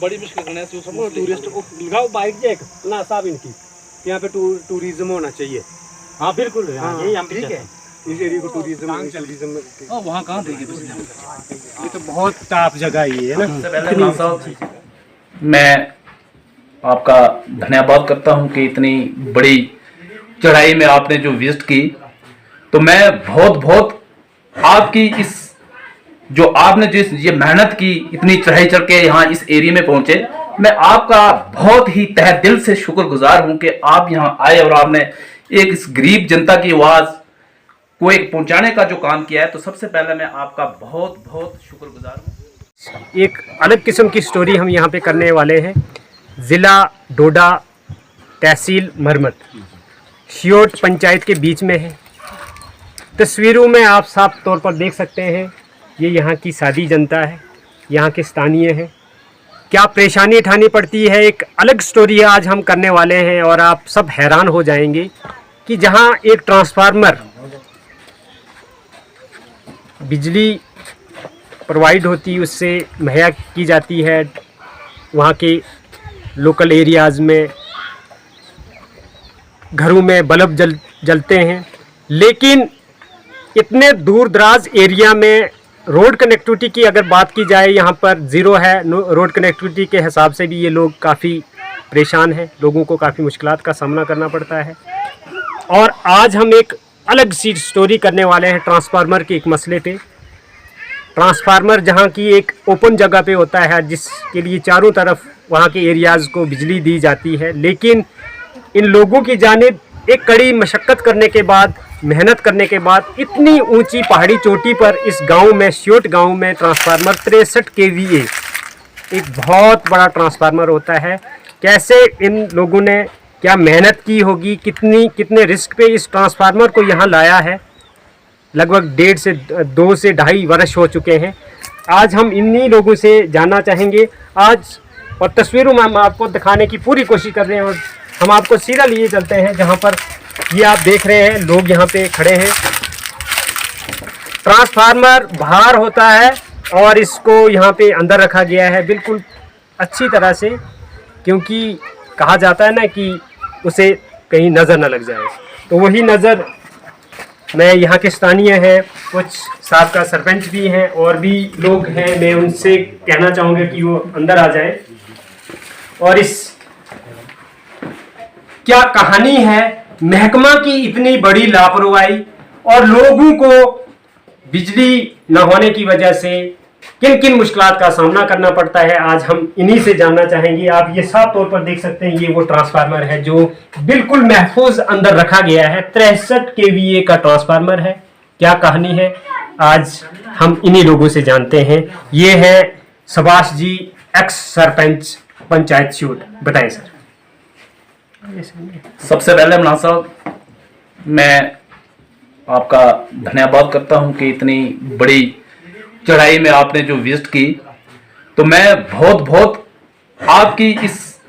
बड़ी मुश्किल करने से उसको टूरिस्ट को लगाओ बाइक एक ना साहब इनकी यहाँ पे टूरिज्म होना चाहिए। हाँ बिल्कुल, यही हम ठीक है। इस एरिया को टूरिज्म वहाँ कहाँ थे ये तो बहुत टॉप जगह ये है ना। मैं आपका धन्यवाद करता हूं कि इतनी बड़ी चढ़ाई में आपने जो विजिट की, तो मैं बहुत आपकी इस जो आपने जिस ये मेहनत की, इतनी चढ़ाई चढ़ के यहाँ इस एरिया में पहुंचे, मैं आपका बहुत ही तहे दिल से शुक्रगुजार हूं कि आप यहाँ आए और आपने एक इस गरीब जनता की आवाज को एक पहुंचाने का जो काम किया है। तो सबसे पहले मैं आपका बहुत शुक्रगुजार हूं। एक अलग किस्म की स्टोरी हम यहाँ पे करने वाले हैं। ज़िला डोडा, तहसील मरमत, सियोट पंचायत के बीच में है। तस्वीरों में आप साफ तौर पर देख सकते हैं, ये यहाँ की सादी जनता है, यहाँ के स्थानीय हैं। क्या परेशानी उठानी पड़ती है, एक अलग स्टोरी आज हम करने वाले हैं। और आप सब हैरान हो जाएंगे कि जहाँ एक ट्रांसफार्मर बिजली प्रोवाइड होती है, उससे मुहैया की जाती है, वहाँ के लोकल एरियाज़ में घरों में बल्ब जलते हैं, लेकिन इतने दूर दराज एरिया में रोड कनेक्टिविटी की अगर बात की जाए, यहाँ पर ज़ीरो है। रोड कनेक्टिविटी के हिसाब से भी ये लोग काफ़ी परेशान हैं, लोगों को काफ़ी मुश्किलात का सामना करना पड़ता है। और आज हम एक अलग सी स्टोरी करने वाले हैं ट्रांसफार्मर के एक मसले पे। ट्रांसफार्मर जहाँ की एक ओपन जगह पे होता है, जिसके लिए चारों तरफ वहाँ के एरियाज़ को बिजली दी जाती है, लेकिन इन लोगों की जानिब एक कड़ी मशक्क़त करने के बाद, मेहनत करने के बाद, इतनी ऊंची पहाड़ी चोटी पर इस गांव में, सियोट गांव में ट्रांसफार्मर 63 kVA एक बहुत बड़ा ट्रांसफार्मर होता है। कैसे इन लोगों ने क्या मेहनत की होगी, कितने रिस्क पे इस ट्रांसफार्मर को यहाँ लाया है। लगभग 1.5 से 2 से 2.5 वर्ष हो चुके हैं। आज हम इन्हीं लोगों से जानना चाहेंगे आज, और तस्वीरों में हम आपको दिखाने की पूरी कोशिश कर रहे हैं। और हम आपको सीधा लिए चलते हैं जहाँ पर ये आप देख रहे हैं, लोग यहाँ पे खड़े हैं। ट्रांसफार्मर बाहर होता है और इसको यहाँ पे अंदर रखा गया है बिल्कुल अच्छी तरह से, क्योंकि कहा जाता है ना कि उसे कहीं नज़र न लग जाए। तो वही नज़र मैं यहाँ के स्थानीय हैं, कुछ साहब का सरपंच भी हैं और भी लोग हैं, मैं उनसे कहना चाहूँगा कि वो अंदर आ जाए। और इस क्या कहानी है महकमा की इतनी बड़ी लापरवाही और लोगों को बिजली न होने की वजह से किन किन मुश्किलात का सामना करना पड़ता है, आज हम इन्हीं से जानना चाहेंगे। आप ये साफ तौर पर देख सकते हैं, ये वो ट्रांसफार्मर है जो बिल्कुल महफूज अंदर रखा गया है। 63 kVA का ट्रांसफार्मर है। क्या कहानी है आज हम इन्हीं लोगों से जानते हैं। ये है सुभाष जी, एक्स सरपंच पंचायत सियोट। बताएं सर। सबसे पहले मना साहब, मैं आपका धन्यवाद करता हूं कि इतनी बड़ी चढ़ाई में आपने जो विजिट की, तो मैं बहुत आपकी इस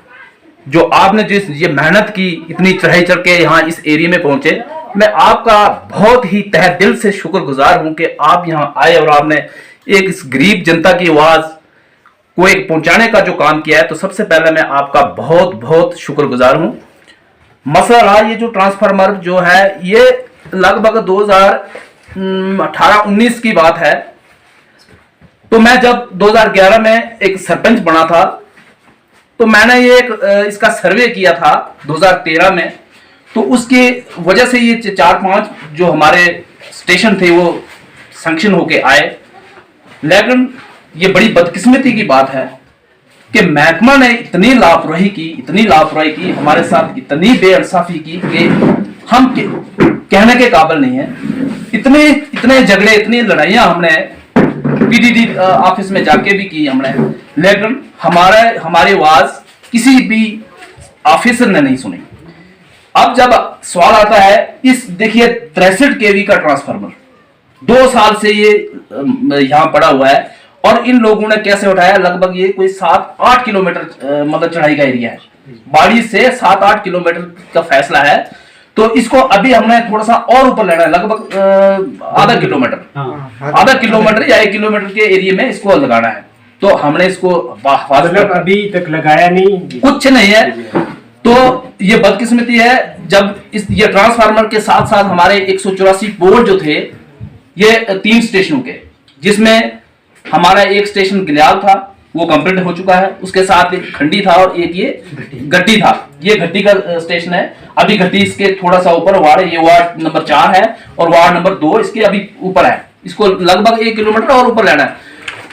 जो आपने जिस ये मेहनत की, इतनी चढ़ाई चढ़ के यहाँ इस एरिया में पहुंचे, मैं आपका बहुत ही तहे दिल से शुक्रगुजार हूं कि आप यहाँ आए और आपने एक इस गरीब जनता की आवाज को एक पहुंचाने का जो काम किया है। तो सबसे पहले मैं आपका बहुत शुक्रगुजार हूं। मसला रहा ये जो ट्रांसफार्मर जो है, ये लगभग 2018-19 की बात है। तो मैं जब 2011 में एक सरपंच बना था, तो मैंने ये इसका सर्वे किया था 2013 में। तो उसकी वजह से ये 4-5 जो हमारे स्टेशन थे वो सैंक्शन होके आए। लेकिन ये बड़ी बदकिस्मती की बात है कि महकमा ने इतनी लापरवाही की, हमारे साथ इतनी बेइंसाफी की कि हम कहने के काबिल नहीं है। इतने झगड़े, इतनी लड़ाइयां हमने पीडीडी ऑफिस में जाके भी की हमने, लेकिन हमारी आवाज किसी भी ऑफिसर ने नहीं सुनी। अब जब सवाल आता है, इस देखिए 63 kV का ट्रांसफार्मर 2 साल से ये यहाँ पड़ा हुआ है, और इन लोगों ने कैसे उठाया। लगभग ये कोई 7-8 किलोमीटर मतलब चढ़ाई का एरिया है, बाड़ी से 7-8 किलोमीटर का फैसला है। तो इसको अभी हमने थोड़ा सा और ऊपर लेना है, लगभग आधा किलोमीटर या 1 किलोमीटर के एरिया में इसको लगाना है। तो हमने इसको मतलब अभी तक लगाया नहीं, कुछ नहीं है। तो ये बदकिस्मती है जब ये ट्रांसफार्मर के साथ साथ हमारे 184 पोल जो थे ये 3 स्टेशनों के, जिसमें हमारा एक स्टेशन गलियाल था वो कंप्लीट हो चुका है, उसके साथ एक खंडी था और एक ये घट्टी था। ये घट्टी का स्टेशन है। अभी घट्टी इसके थोड़ा सा ऊपर वार्ड, ये वार्ड नंबर 4 है और वार्ड नंबर 2 इसके अभी ऊपर है। इसको लगभग 1 किलोमीटर और ऊपर लेना है।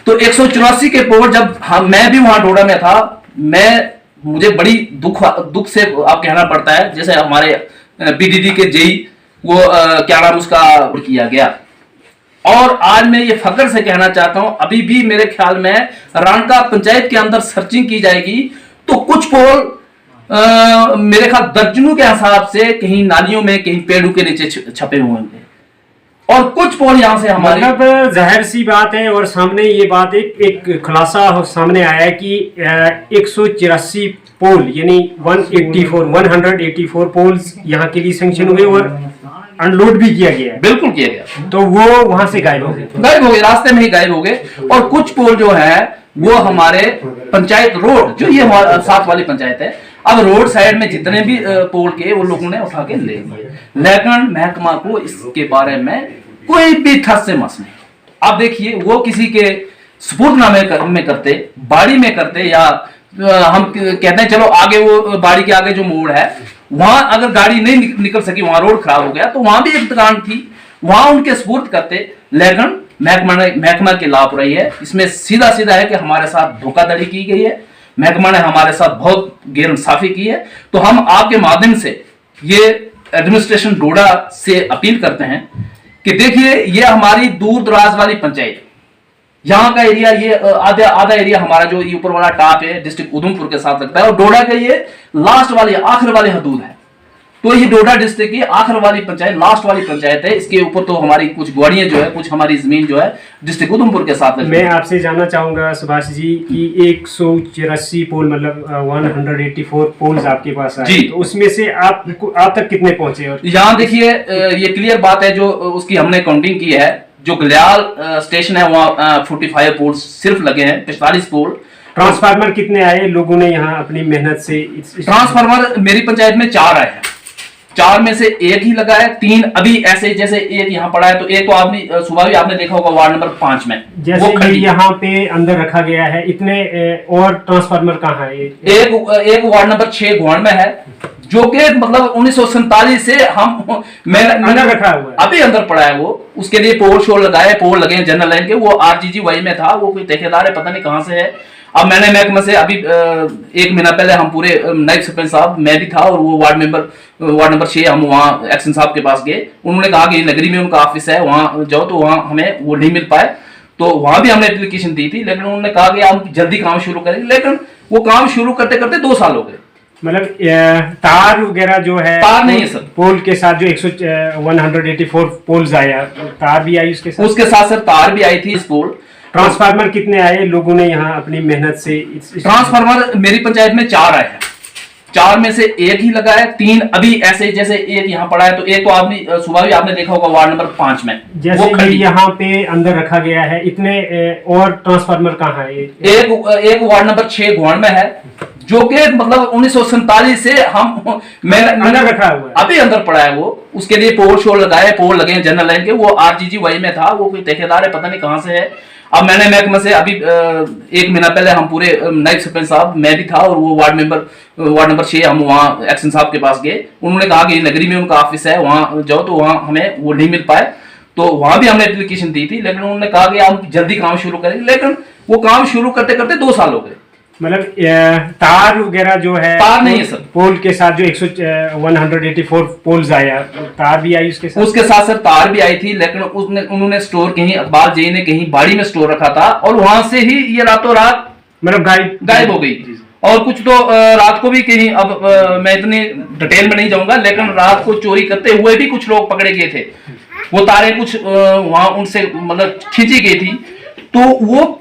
तो 184 के पोल जब मैं भी वहां डोडा में था, मुझे बड़ी दुख से आप कहना पड़ता है, जैसे हमारे पीडीडी के जेई वो क्या नाम उसका किया गया। और आज मैं ये फख्र से कहना चाहता हूं, अभी भी मेरे ख्याल में रानका पंचायत के अंदर सर्चिंग की जाएगी तो कुछ पोल मेरे ख्याल दर्जनों के हिसाब से कहीं नालियों में, कहीं पेड़ों के नीचे छपे हुए होंगे और कुछ पोल यहां से हमारे, मतलब जाहिर सी बात है। और सामने ये बात एक खुलासा सामने आया है कि 184 पोल यानी 184 पोल्स यहाँ के लिए सैंक्शन हुए और अनलोड भी किया गया है। बिल्कुल किया गया, तो वो वहां से गायब हो गए, रास्ते में ही गायब हो गए। और कुछ पोल जो है वो हमारे पंचायत रोड, जो ये साथ वाली पंचायत है, अब रोड साइड में जितने भी पोल के वो लोगों ने उठा के ले लिए, लेकिन महकमा को इसके बारे में कोई भी ठस से मस नहीं। आप देखिए वो किसी के सुपुर्दनामे में करते, बाड़ी में करते, या हम कहते हैं चलो आगे वो बाड़ी के आगे जो मोड़ है वहां अगर गाड़ी नहीं निकल सकी, वहां रोड खराब हो गया तो वहां भी एक दुकान थी, वहां उनके सुपुर्द करते। लेकिन महकमा की लापरवाही है। इसमें सीधा सीधा है कि हमारे साथ धोखाधड़ी की गई है, महकमा ने हमारे साथ बहुत गैर इंसाफी की है। तो हम आपके माध्यम से ये एडमिनिस्ट्रेशन डोडा से अपील करते हैं कि देखिए ये हमारी दूर दराज वाली पंचायत, यहाँ का एरिया, ये आधा एरिया हमारा जो ये ऊपर वाला टॉप है डिस्ट्रिक्ट उधमपुर के साथ लगता है, और डोडा का ये लास्ट वाली आखिर वाली हदूद है। तो ये डोडा डिस्ट्रिक्ट की आखिर वाली पंचायत, लास्ट वाली पंचायत है। इसके ऊपर तो हमारी कुछ ग्वाड़ियां जो है, कुछ हमारी जमीन जो है डिस्ट्रिक्ट उधमपुर के साथ लगती है। मैं आपसे जानना चाहूंगा सुभाष जी कि 184 पोल मतलब 184 पोल्स आपके पास आए, तो उसमें से आप तक कितने पहुंचे? और यहाँ देखिए ये क्लियर बात है जो उसकी हमने काउंटिंग की है। जो गलियाल स्टेशन है वहाँ 45 पोल सिर्फ लगे हैं, 45 पोल। ट्रांसफार्मर कितने आए लोगों ने यहाँ अपनी मेहनत से? ट्रांसफार्मर मेरी पंचायत में 4 आए हैं, 4 में से 1 ही लगा है, 3 अभी ऐसे जैसे एक यहाँ पड़ा है। तो एक तो आपने सुबह भी आपने देखा होगा वार्ड नंबर 5 में, जैसे यहाँ पे अंदर रखा गया है। इतने और ट्रांसफार्मर कहाँ है? एक वार्ड नंबर 6 गोवाड़ में है, जो कि मतलब 1947 से हम अंदर रखा हुआ है, अभी अंदर पड़ा है वो। उसके लिए पोल शोल लगाए, पोल लगे जनरल लाइन के, वो आरजीजी वही में था, वो कोई ठेकेदार है पता नहीं कहां से है। अब मैंने महकमा से अभी 1 महीना पहले हम पूरे नायब सरपंच साहब, मैं भी था और वो वार्ड नंबर 6 हम वहाँ एक्शन साहब के पास गए। उन्होंने कहा कि नगरी में उनका ऑफिस है, वहाँ जाओ, तो वहाँ हमें वो नहीं मिल पाए। तो वहां भी हमने एप्लीकेशन दी थी, लेकिन उन्होंने कहा कि हम जल्दी काम शुरू करेंगे, लेकिन वो काम शुरू करते करते 2 साल हो गए। मतलब तार वगैरह जो है, तार नहीं है सर, पोल के साथ जो 184 पोल्स आया, तार भी आई उसके साथ सर तार भी आई थी इस पोल। ट्रांसफार्मर कितने आए लोगों ने यहाँ अपनी मेहनत से? ट्रांसफार्मर मेरी पंचायत में 4 आए हैं, 4 में से 1 ही लगा है, 3 अभी ऐसे जैसे एक यहाँ पड़ा है। तो एक तो आपने सुबह भी आपने देखा होगा वार्ड नंबर 5 में, जैसे यहाँ पे अंदर रखा गया है। इतने और ट्रांसफार्मर कहाँ है? एक वार्ड नंबर 6 गोवाड़ में है, जो कि मतलब 1947 से हम अंदर रखा हुआ है, अभी अंदर पड़ा है वो। उसके लिए पोल शोल लगाए, पोल लगे हैं जनरल लाइन के, वो आरजीजी वही में था, वो कोई ठेकेदार है पता नहीं कहां से है। अब मैंने महकमा से अभी 1 महीना पहले हम पूरे नायब सरपंच साहब, मैं भी था और वो वार्ड नंबर 6 हम वहाँ एक्शन साहब के पास गए। उन्होंने कहा कि नगरी में उनका ऑफिस है, वहाँ जाओ, तो वहाँ हमें वो नहीं मिल पाए। तो वहां भी हमने एप्लीकेशन दी थी, लेकिन उन्होंने कहा कि हम जल्दी काम शुरू करेंगे, लेकिन वो काम शुरू करते करते 2 साल हो गए। मतलब तार वगैरह जो है, तार नहीं है सर, पोल के साथ जो 184 पोल्स आया, तार भी आई उसके साथ सर तार भी आई थी, लेकिन उन्होंने स्टोर कहीं अखबार जेई ने कहीं बाड़ी में स्टोर रखा था और वहां से ही ये रातों रात मतलब गायब हो गई। और कुछ तो रात को भी कहीं, अब मैं इतनी डिटेल में नहीं जाऊंगा, लेकिन रात को चोरी करते हुए भी कुछ लोग पकड़े गए थे। वो तारे कुछ वहां उनसे मतलब खींची गई थी। तो वो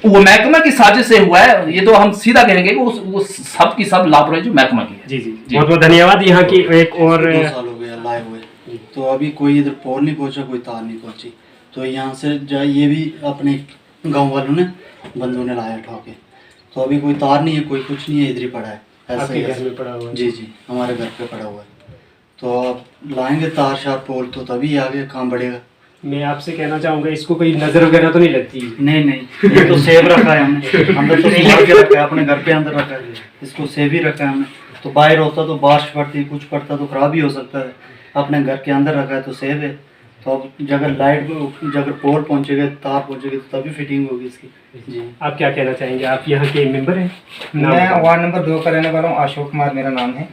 महकमा की साजिश से हुआ है, ये तो हम सीधा कहेंगे कि वो सब की सब लापरवाही जो महकमा की है। जी बहुत बहुत धन्यवाद। यहाँ की एक और 2 साल हो गया लाए हुए, तो अभी कोई इधर पोल नहीं पहुंचा, कोई तार नहीं पहुंची। तो यहाँ से ये भी अपने गांव वालों ने, बंदों ने लाया उठा के। तो अभी कोई तार नहीं है, कोई कुछ नहीं है, इधर ही पड़ा है ऐसे आपके ही घर ऐसे। में पड़ा हुआ है? जी जी, हमारे घर पे पड़ा हुआ है। तो आप लाएंगे तार शार पोल तो तभी आगे काम बढ़ेगा। मैं आपसे कहना चाहूँगा, इसको कोई नज़र वगैरह तो नहीं लगती? नहीं नहीं, ये तो सेव रखा है हमने, अंदर तो संभाल के रखा है, अपने घर पे अंदर रखा है, इसको सेव ही रखा है हमने। तो बाहर होता तो बारिश पड़ती, कुछ पड़ता तो खराब ही हो सकता है, अपने घर के अंदर रखा है तो सेव है। तो अब जगह लाइट जगह पोल पहुंचेगा, तार पहुंचेगी तो तभी फिटिंग होगी इसकी। जी, आप क्या कहना चाहेंगे? आप यहाँ के मेंबर हैं? नाम मैं बताओ। वार्ड नंबर 2 का रहने वाला हूँ, अशोक कुमार मेरा नाम है।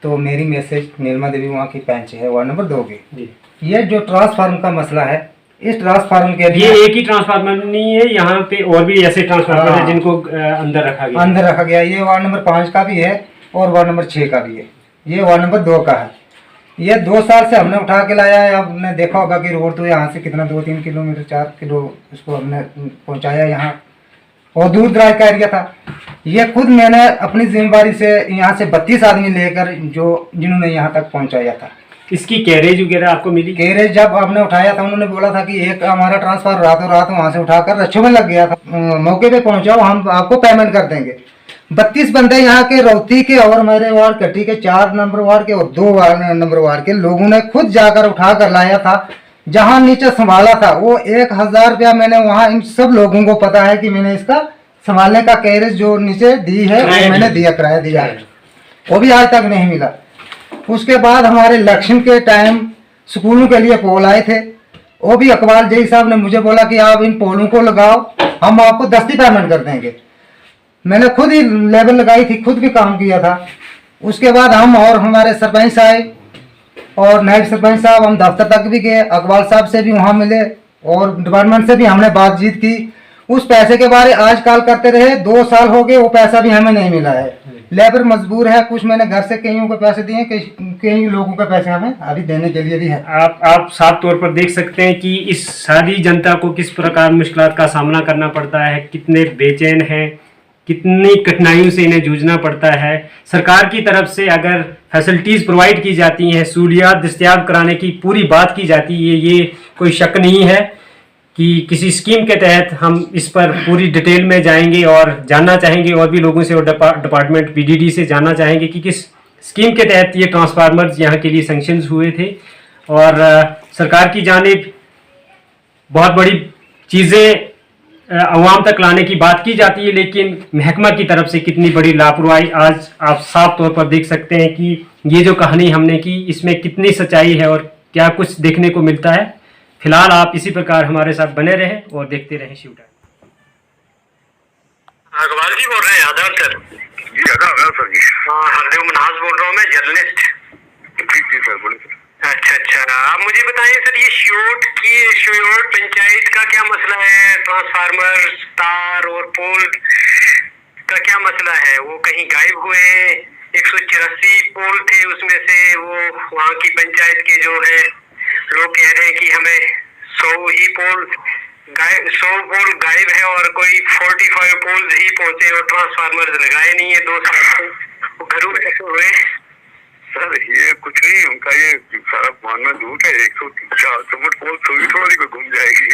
तो मेरी मैसेज नीलमा देवी वहाँ की पंच है वार्ड नंबर 2 की। जी। ये जो ट्रांसफार्म का मसला है, इस ट्रांसफार्म के ये लिए एक ही ट्रांसफार्मर नहीं है, यहाँ पे और भी ऐसे ट्रांसफार्मर है हाँ। जिनको अंदर रखा गया है। अंदर रखा गया। ये वार्ड नंबर 5 का भी है और वार्ड नंबर 6 का भी है। ये वार्ड नंबर 2 का है। ये 2 साल से हमने उठा के लाया है। आपने देखा होगा कि रोड तो यहाँ से कितना 2-3 किलोमीटर 4 किलो उसको हमने पहुँचाया यहाँ, और दूर दराज का एरिया था। ये खुद मैंने अपनी जिम्मेदारी से यहाँ से 32 आदमी लेकर जिन्होंने यहाँ तक पहुँचाया था। इसकी कैरेज वगैरह आपको मिली? कैरेज जब हमने उठाया था, उन्होंने बोला था कि एक हमारा ट्रांसफर रातों रात वहाँ से उठाकर रच्छों में लग गया था, मौके पे पहुँचाओ, हम आपको पेमेंट कर देंगे। 32 बंदे यहाँ के रौती के और मेरे वार्ड कट्टी के 4 नंबर वार्ड के और 2 नंबर वार्ड के लोगों ने खुद जाकर उठा कर लाया था। जहाँ नीचे संभाला था वो 1000 रुपया मैंने वहाँ, इन सब लोगों को पता है कि मैंने इसका संभालने का कैरेज जो नीचे दी है वो मैंने दिया, किराया दिया है, वो भी आज तक नहीं मिला। उसके बाद हमारे इलेक्शन के टाइम स्कूलों के लिए पोल आए थे, वो भी अकबाल जई साहब ने मुझे बोला कि आप इन पोलों को लगाओ, हम आपको दस्ती पेमेंट कर देंगे। मैंने खुद ही लेबर लगाई थी, खुद भी काम किया था। उसके बाद हम और हमारे सरपंच आए और नायब सरपंच साहब, हम दफ्तर तक भी गए, अकबाल साहब से भी वहाँ मिले और डिपार्टमेंट से भी हमने बातचीत की। उस पैसे के बारे आज कॉल करते रहे, 2 साल हो गए, वो पैसा भी हमें नहीं मिला है। लेबर मजबूर है, कुछ मैंने घर से कईयों को पैसे दिए, कई लोगों के पैसे हमें अभी देने के लिए भी है। आप साफ तौर पर देख सकते हैं कि इस सारी जनता को किस प्रकार मुश्किलात का सामना करना पड़ता है, कितने बेचैन हैं, कितनी कठिनाइयों से इन्हें जूझना पड़ता है। सरकार की तरफ से अगर फैसिलिटीज़ प्रोवाइड की जाती हैं, सहूलियात दस्तयाब कराने की पूरी बात की जाती है, ये कोई शक नहीं है कि किसी स्कीम के तहत हम इस पर पूरी डिटेल में जाएंगे और जानना चाहेंगे और भी लोगों से और डिपार्टमेंट पीडीडी से जानना चाहेंगे कि किस स्कीम के तहत ये ट्रांसफार्मर्स यहाँ के लिए सैंक्शंस हुए थे। और सरकार की जानिब बहुत बड़ी चीज़ें अवाम तक लाने की बात की जाती है, लेकिन महकमा की तरफ से कितनी बड़ी लापरवाही आज आप साफ तौर पर देख सकते हैं कि ये जो कहानी हमने की इसमें कितनी सच्चाई है और क्या कुछ देखने को मिलता है। फिलहाल आप इसी प्रकार हमारे साथ बने रहें और देखते रहें शिव टाइम। अकबाल जी बोल रहे हैं आधार सर? जी आधार सर जी। हाँ, हरदेव मनाज बोल रहा हूँ मैं, जर्नलिस्ट। जी जी सर, बोलिए सर। अच्छा, आप मुझे बताइए सर, ये श्योट पंचायत का क्या मसला है? ट्रांसफार्मर, तार और पोल का क्या मसला है? वो कहीं गायब हुए, 184 पोल थे, उसमें से वो वहाँ की पंचायत के जो है लोग कह रहे हैं कि हमें 100 पोल गायब है और कोई 45 पोल ही पहुंचे और ट्रांसफार्मर लगाए नहीं है 2 साल से। वो घरों में कैसे हुए? सर ये कुछ नहीं, उनका ये सारा मानना झूठ है। 164 पोल थोड़ी कोई घूम जाएगी।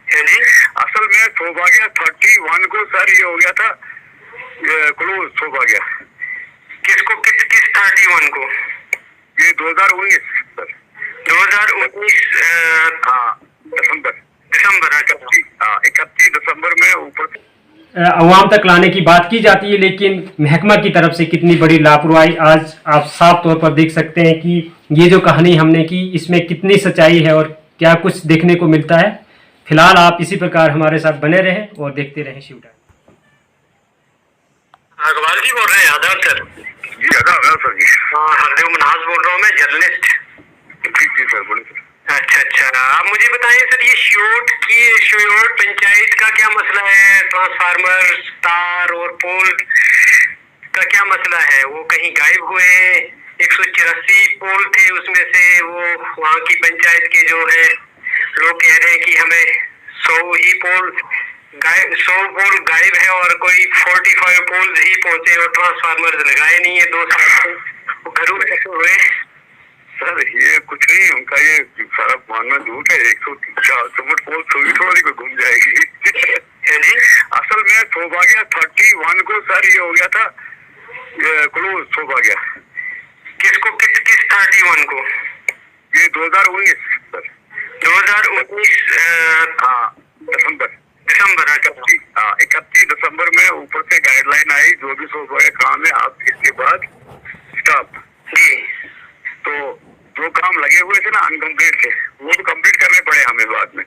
है जी? असल में सौभाग्य 31 को सर ये हो गया था, क्लोज सौभाग्य। किसको किस 31 को? ये 2019 सर। 2019 हाँ दिसंबर। अच्छा। 31 दिसंबर में ऊपर अवाम तक लाने की बात की जाती है, लेकिन महकमा की तरफ से कितनी बड़ी लापरवाही आज आप साफ तौर पर देख सकते हैं कि ये जो कहानी हमने की इसमें कितनी सच्चाई है और क्या कुछ देखने को मिलता है। फिलहाल आप इसी प्रकार हमारे साथ बने रहें और देखते रहें शिव टाइम। अकबाल जी बोल रहे हैं आधार सर? जी आधार सर जी। हाँ, हरदेव मनाज बोल रहा हूँ मैं, जर्नलिस्ट। जी जी सर, बोलिए सर। अच्छा, आप मुझे बताइए सर, ये श्योट पंचायत का क्या मसला है? ट्रांसफार्मर, तार और पोल का क्या मसला है? वो कहीं गायब हुए, 184 पोल थे, उसमें से वो वहाँ की पंचायत के जो है लोग कह रहे हैं कि हमें 100 पोल गायब है और कोई 45 पोल ही पहुंचे और ट्रांसफार्मर लगाए नहीं है 2 साल से। वो घरों में कैसे हुए? सर ये कुछ नहीं, उनका ये सारा मानना झूठ है। 104 पोल सुई थोड़ी कोई घूम जाएगी। असल में सौभाग्य 31 को सर ये हो गया था क्लोज सौभाग्य। किसको किस 31 को? ये 2019 सर, 2019 हाँ दिसंबर। अच्छा। 31 दिसंबर में ऊपर से गाइडलाइन आई, जो भी सौभाग्य काम है आप इसके बाद स्टॉप जी। तो जो काम लगे हुए थे ना अनकम्प्लीट थे, वो तो कंप्लीट करने पड़े हमें बाद में।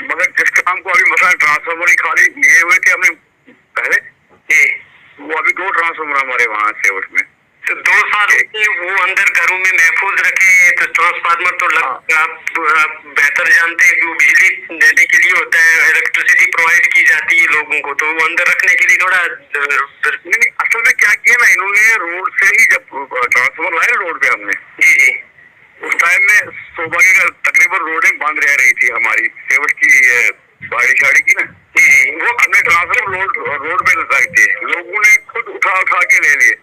मगर जिस काम को अभी मसला ट्रांसफार्मर ही खाली लिए हुए थे हमने पहले, वो अभी 2 ट्रांसफार्मर हमारे वहाँ से उसमें। तो 2 साल से वो अंदर घरों में महफूज रखे, तो ट्रांसफार्मर तो आप बेहतर जानते हैं कि वो बिजली देने के लिए होता है, इलेक्ट्रिसिटी प्रोवाइड की जाती है लोगों को, तो वो अंदर रखने के लिए थोड़ा नहीं, असल में क्या किया ना इन्होंने, रोड से ही जब ट्रांसफार्मर लाए रोड पे हमने, जी उस टाइम में सौभाग्य का तकरीबन रोडें बंद रह रही थी हमारी सेवट की बाड़ी शाड़ी की ना, वो हमने ट्रांसफार्मर रोड पे लगाई थी, लोगों ने खुद उठा के ले लिए।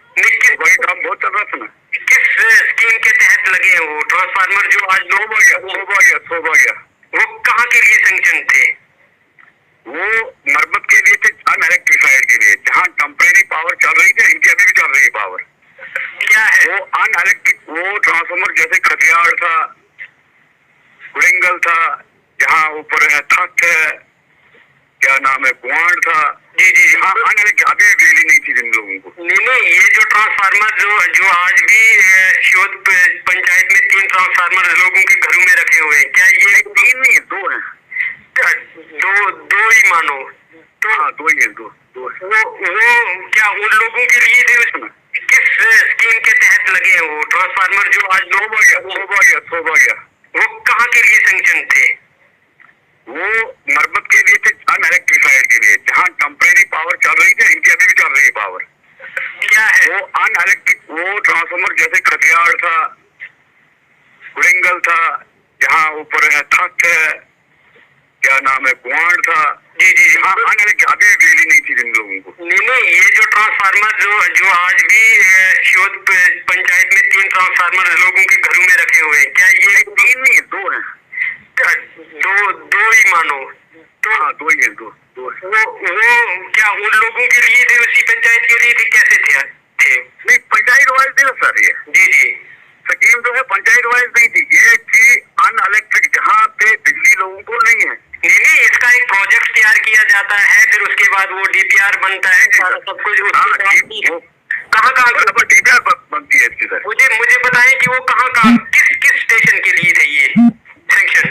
वही काम बहुत चल रहा था ना। किस स्कीम के तहत लगे हैं वो ट्रांसफार्मर जो आज सौभाग्य वो कहाँ के लिए सैंक्शन थे? वो मरम्मत के लिए थे, अनइलेक्ट्रिफाइड के लिए, जहाँ टेम्परेरी पावर चल रही थी, इनकी अभी भी चल रही है पावर। क्या है वो अनइलेक्ट्रिक, वो ट्रांसफार्मर जैसे खतियाड़ था, गुड़िंगल था, जहाँ ऊपर है थक है, क्या नाम है, कुआड़ था, जी हाँ अनइलेक्ट्रिक, अभी भी बिजली नहीं थी जिन लोगों को। नहीं, ये जो ट्रांसफार्मर जो आज भी शिवद पंचायत में 3 ट्रांसफार्मर लोगों के घरों में रखे हुए हैं, क्या ये 3 नहीं है, 2 है। दो ही मानो तो? हाँ 2 ही है, 2। वो क्या उन लोगों के लिए थे? उसमें किस स्कीम के तहत लगे हैं वो ट्रांसफार्मर जो आज सौभाग्य वो कहाँ के लिए सैंक्शन थे? वो मरम्मत के लिए थे, अनइलेक्ट्रिफाइड के लिए, जहाँ टेम्परेरी पावर चल रही थी, इनकी अभी भी चल रही है पावर। क्या है वो अनइलेक्ट्रिक, वो ट्रांसफार्मर जैसे खतियाड़ था, गुड़िंगल था, जहाँ ऊपर है थक है, क्या नाम है, कुआड़ था, जी हाँ अनइलेक्ट्रिक, अभी भी बिजली नहीं थी जिन लोगों को। नहीं, ये जो ट्रांसफार्मर जो आज भी शिवद पंचायत में 3 ट्रांसफार्मर लोगों के घरों में रखे हुए हैं, क्या ये 3 नहीं है, 2 है। दो ही मानो तो? हाँ 2 ही है, 2। वो क्या उन लोगों के लिए थे, उसी पंचायत के लिए थे, कैसे थे? नहीं पंचायत वाइज थी ना सर, ये जी स्कीम जो है पंचायत वाइज नहीं थी, ये थी अनइलेक्ट्रिक, जहाँ पे बिजली लोगों को नहीं है। नहीं, इसका एक प्रोजेक्ट तैयार किया जाता है, फिर उसके बाद वो DPR बनता है, सब कुछ कहाँ DPR बनती है इसकी सर। मुझे बताएं कि वो कहाँ किस स्टेशन के लिए थे ये सैंक्शन?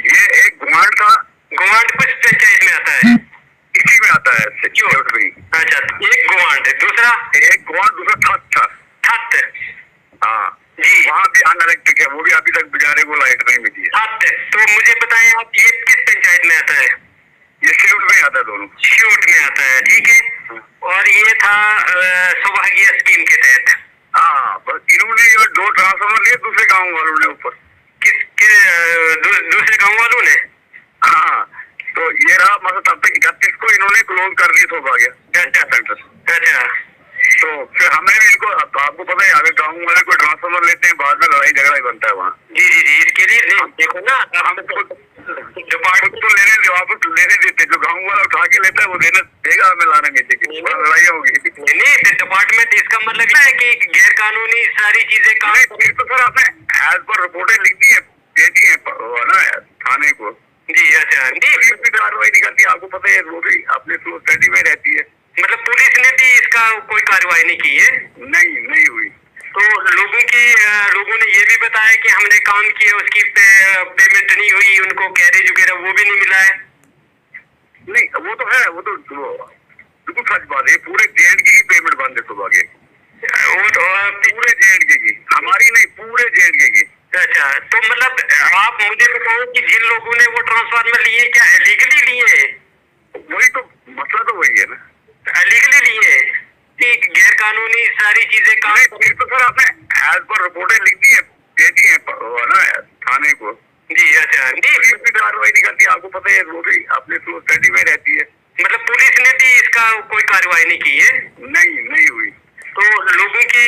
ये एक गुआड़ था। गुआड़ किस पंचायत में आता है? इसी में आता है। अच्छा, एक गुआड़ है, दूसरा थत था। हाँ जी, वहाँ भी अनइलेक्ट्रिक है, वो भी अभी तक बेचारे को लाइट नहीं मिली है। तो मुझे बताएं आप, ये किस पंचायत में आता है? ये शिवट में आता है, दोनों शिवट में आता है, ठीक है। और ये था सौभाग्य स्कीम के तहत। हाँ, बस इन्होंने ये 2 ट्रांसफार्मर लिए दूसरे गाँव वालों ने ऊपर। दूसरे गाँव वालों ने? हाँ, तो ये रहा मतलब तब तक 31 को इन्होंने क्लोज कर दी सौभाग्य सेंटर। अच्छा, तो फिर हमें भी इनको, आपको पता है अगर गाँव वाले कोई ट्रांसफार्मर लेते हैं, बाद में लड़ाई झगड़ा ही बनता है वहाँ। जी, इसके लिए देखो ना, डिपार्टमेंट तो वापस लेने देते, जो गाँव वाला उठा के लेता है वो देगा हमें लाने नीचे की, लड़ाई होगी। नहीं, डिपार्टमेंट इसका मतलब है कि गैर कानूनी सारी चीजें फिर तो सर आपने एज पर रिपोर्टें लिख दी है, दे दी है ना थाने को। जी अच्छा, नहीं भी कार्रवाई नहीं करती, आपको पता है, वो भी अपने स्टडी में रहती है। मतलब पुलिस ने भी इसका कोई कार्रवाई नहीं की है? नहीं हुई। तो लोगों ने ये भी बताया कि हमने काम किया, उसकी पेमेंट नहीं हुई, उनको कैरेज वगैरह वो भी नहीं मिला है। नहीं वो तो है, वो तो बिल्कुल सच बात है, पूरे JNK की पेमेंट बंद है सुबह के, वो तो पूरे JNK की, हमारी नहीं, पूरे JNK की। अच्छा, तो मतलब आप मुझे बताओ कि जिन लोगों ने वो ट्रांसफार्मर लिए, क्या लीगली लिए? वही तो मसला तो वही है ना, लीगली लिए कि गैर कानूनी सारी चीजें काम? नहीं तो सर आपने एज पर रिपोर्टें लिख दी है, दे दी है ना थाने को। जी अच्छा, पुलिस भी कार्रवाई नहीं करती, आपको पता है, वो भी अपने स्टडी में रहती है। मतलब पुलिस ने भी इसका कोई कार्रवाई नहीं की है? नहीं हुई। तो लोगों कि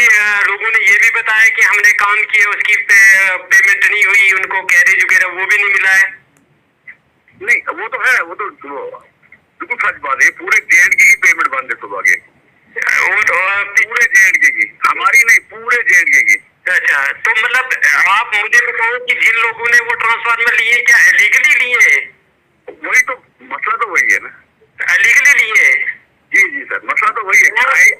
लोगों ने ये भी बताया कि हमने काम किया, उसकी पेमेंट नहीं हुई, उनको कैरेज वगैरह वो भी नहीं मिला है। नहीं वो तो है, वो तो बिल्कुल सच बात है। पूरे जेएंडके की पेमेंट बंद है सुबह के, वो तो पूरे जेएंडके की, हमारी नहीं, पूरे जेएंडके की। अच्छा, तो मतलब आप मुझे बताओ कि जिन लोगों ने वो ट्रांसफार्मर लिए क्या लीगली लिए? वही तो मसला तो वही है ना, लीगली लिए? जी जी सर, मसला तो वही है।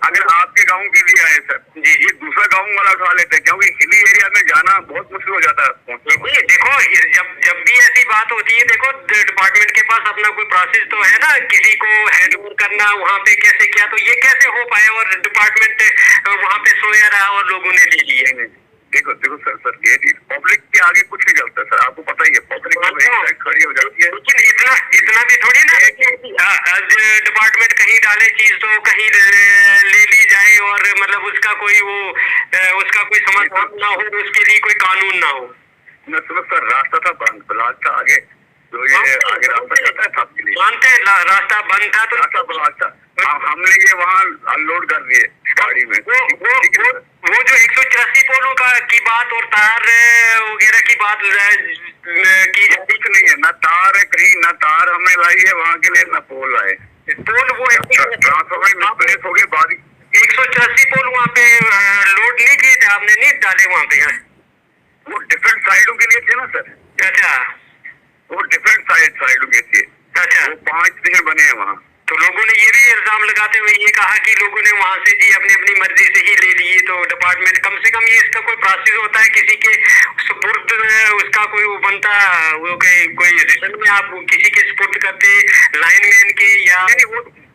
अगर आपके गांव के लिए आए सर जी, ये दूसरा गांव वाला उठा लेते हैं, क्योंकि हिली एरिया में जाना बहुत मुश्किल हो जाता है। देखो जब भी ऐसी बात होती है, देखो डिपार्टमेंट के पास अपना कोई प्रोसेस तो है ना, किसी को हैंड ओवर करना, वहाँ पे कैसे किया, तो ये कैसे हो पाया और डिपार्टमेंट वहाँ पे सोया रहा और लोगों ने ले लिए? देखो देखो सर ये पब्लिक के आगे कुछ नहीं चलता सर, आपको पता ही है। पब्लिक खड़ी हो जाती है, लेकिन इतना भी थोड़ी ना कि डिपार्टमेंट कहीं डाले चीज तो कहीं ले ली जाए और मतलब उसका कोई समाधान ना हो, उसके लिए कोई कानून ना हो। न सुनो सर, रास्ता था बंद, ब्लॉक था आगे, जो ये आगे रास्ता जाता है सबके लिए, मानते हैं रास्ता बंद था, तो रास्ता ब्लॉक था। हमने ये वहाँ अनलोड कर दिए गाड़ी में। वो जो 184 पोलों की बात और तार वगैरह की बात की, कुछ नहीं है, ना तार है कहीं, ना तार हमने लाई है वहाँ के लिए, ना पोल आए। पोल वो ट्रांसफार्मर मिसप्लेस हो गए, बाद 184 पोल वहाँ पे लोड नहीं किए थे आपने, नहीं डाले वहाँ पे? वो डिफरेंट साइडों के लिए थे ना सर। अच्छा, वो डिफरेंट साइडों के थे। अच्छा, वो 5 दिन बने हैं वहाँ। तो लोगों ने ये भी इल्जाम लगाते हुए ये कहा कि लोगों ने वहाँ से जी अपनी अपनी मर्जी से ही ले लिए, तो डिपार्टमेंट कम से कम ये इसका कोई प्रोसेस होता है, किसी के सुपुर्द उसका कोई वो बनता, वो कोई रिटर्न में आप किसी के सुपुर्द करते लाइनमैन के, या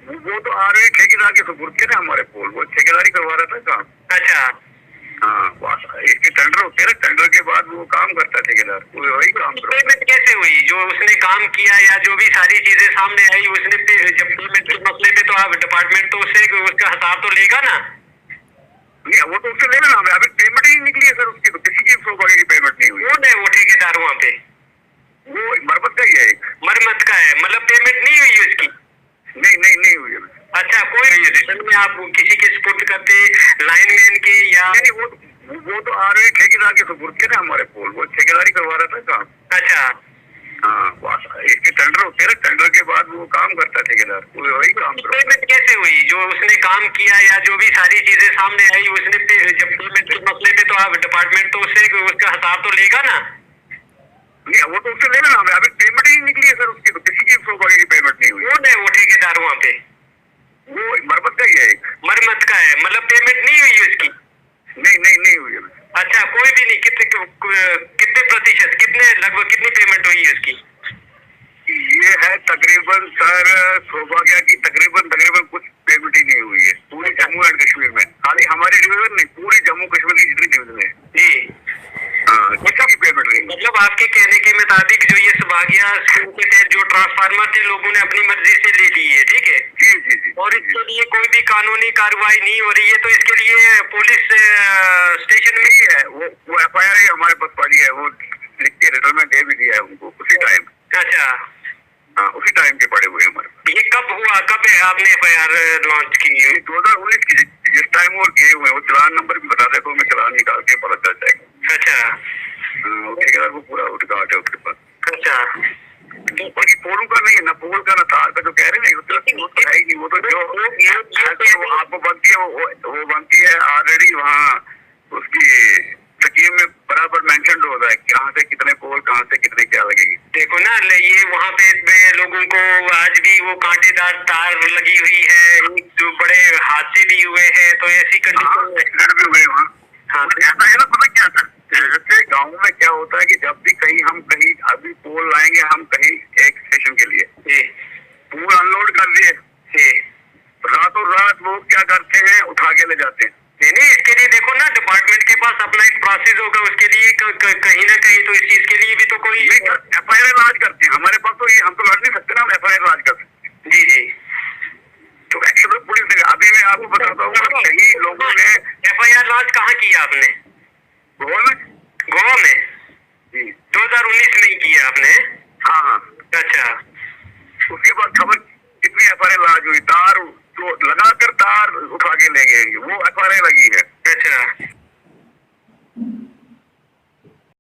वो तो आ रहे ठेकेदार के सुपुर्द के ना हमारे पोल, वो ठेकेदारी करवा रहा था काम। अच्छा, हाँ, इसके टेंडर होते हैं, टेंडर के बाद वो काम करता है ठेकेदार, वही काम करो। पेमेंट कैसे हुई जो उसने काम किया या जो भी सारी चीजें सामने आई, उसने जब पेमेंट के मसले पे तो आप डिपार्टमेंट तो उससे उसका हिसाब तो लेगा ना? नहीं, वो तो उससे लेना ना, अभी पेमेंट ही निकली है सर उसकी, तो किसी की सौभाग्य की पेमेंट नहीं हुई। कौन है वो ठेकेदार वहाँ पे? वो मरम्मत का ही है, एक मरम्मत का है, मतलब पेमेंट नहीं हुई उसकी? नहीं हुई है। अच्छा, कोई रिटर्न में आप किसी के सुपुर्द करते लाइनमैन के, या वो तो आ रहे ठेकेदार के सुपुर्द के ना हमारे पोल, वो ठेकेदारी करवा रहा था काम। अच्छा, हाँ, इसके टेंडर होते हैं, टेंडर के बाद वो काम करता है ठेकेदार, वही काम करो। पेमेंट कैसे हुई जो उसने काम किया या जो भी सारी चीजें सामने आई, उसने जब पेमेंट के मसले पे तो आप डिपार्टमेंट तो उससे उसका हिसाब तो लेगा ना? नहीं, वो तो उससे लेना ना, अभी पेमेंट ही निकली है सर उसकी, तो किसी की सौभाग्य की पेमेंट नहीं हुई। कौन है वो ठेकेदार वहाँ पे? वो मरम्मत का ही है, एक मरम्मत का है, मतलब पेमेंट नहीं हुई उसकी? नहीं हुई है। अच्छा, कोई भी नहीं? कितने प्रतिशत, लगभग कितनी पेमेंट हुई है उसकी? ये है तकरीबन सर, सौभाग्य की तकरीबन कुछ पेमेंट ही नहीं हुई है पूरे जम्मू एंड कश्मीर में, खाली हमारी डिवीजन नहीं, पूरी जम्मू कश्मीर की जितनी डिवीजन है जी, किसी की पेमेंट नहीं। मतलब आपके कहने के मुताबिक जो ये सौभाग्य स्कीम के तहत जो ट्रांसफार्मर थे लोगों ने अपनी मर्जी से ले लिए, ठीक है? जी। और इसके लिए कोई भी कानूनी कार्रवाई नहीं हो रही है, तो इसके लिए पुलिस स्टेशन में ही है, वो FIR हमारे पास पड़ी है, वो लिख के रिटर्न में दे भी दिया है उनको उसी टाइम। अच्छा, हाँ, उसी टाइम के पड़े हुए हमारे पास। ये कब हुआ, कब आपने FIR लॉन्च की? 2019 की, जिस टाइम वो किए हुए, वो चालान नंबर भी बता दे तो मैं चालान निकाल के पता चल जाएगा। अच्छा, ठेकेदार को पूरा रिकॉर्ड है उसके पास। अच्छा, बाकी पोलों का नहीं है, ना पोल का ना तार का, जो कह रहे हैं वो तो है ही नहीं। वो तो जो आपको बनती है वो बनती है ऑलरेडी, वहाँ उसकी स्कीम में बराबर मेंशन होता है कहाँ से कितने पोल, कहाँ से कितने क्या लगेगी। देखो ना, ये वहाँ पे लोगों को आज भी वो कांटेदार तार लगी हुई है, जो बड़े हादसे भी हुए हैं, तो ऐसी कंडीशन एक्सीडेंट भी हुए वहाँ। हाँ, ऐसा है ना, पता क्या सर, जैसे गाँव में क्या होता है कि जब भी हम कहीं अभी पोल लाएंगे, हम कहीं एक स्टेशन के लिए पोल अनलोड कर दिए, रातों रात वो क्या करते हैं, उठा के ले जाते हैं। नहीं, इसके लिए देखो ना, डिपार्टमेंट के पास अपना एक प्रोसेस होगा, उसके लिए कहीं ना कहीं तो इस चीज के लिए भी तो कोई FIR लॉन्च करते हैं। हमारे पास तो ये, हम तो लड़ नहीं सकते ना, हम FIR लॉन्च कर सकते हैं। जी, तो एक्शन तो पुलिस ने, अभी मैं आपको बताता हूँ, कहीं लोगों ने FIR लॉन्च कहाँ किया आपने? गोवा में जी, 2019 में ही किया आपने? हाँ। अच्छा, उसके बाद खबर कितनी FIR लॉन्च हुई, तार तो लगाकर तार उठा के ले गए, वो FIR लगी है अच्छा